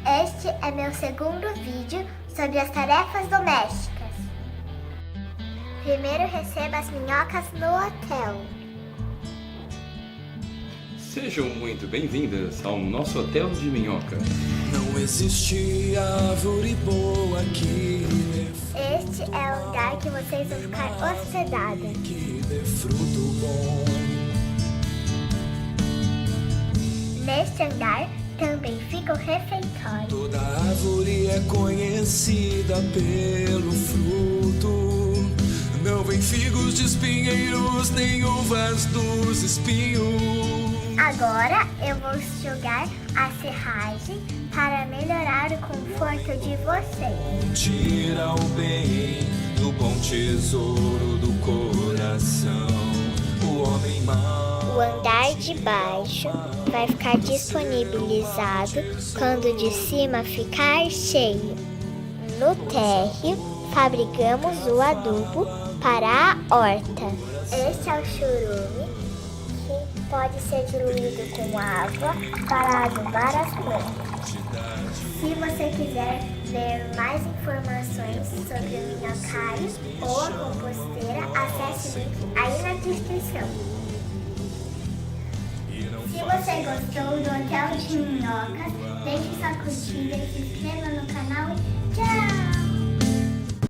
Este é meu segundo vídeo sobre as tarefas domésticas. Primeiro receba as minhocas no hotel. Sejam muito bem-vindas ao nosso hotel de minhoca. Não existe árvore boa que Este é o lugar que vocês vão ficar hospedados. que dê fruto bom. Neste andar também fica o refeitório. Toda árvore é conhecida pelo fruto. Não vem figos de espinheiros, nem uvas dos espinhos. Agora eu vou jogar a serragem para melhorar o conforto de vocês. Tira o bem do bom tesouro do coração. O homem mau. O andar de baixo vai ficar disponibilizado quando o de cima ficar cheio. No térreo, fabricamos o adubo para a horta. Este é o churume, que pode ser diluído com água para adubar as plantas. Se você quiser ver mais informações sobre o Minhocário ou a composteira, acesse o link aí na descrição. Se você gostou do Hotel de Minhocas, deixe sua curtida e se inscreva no canal e tchau!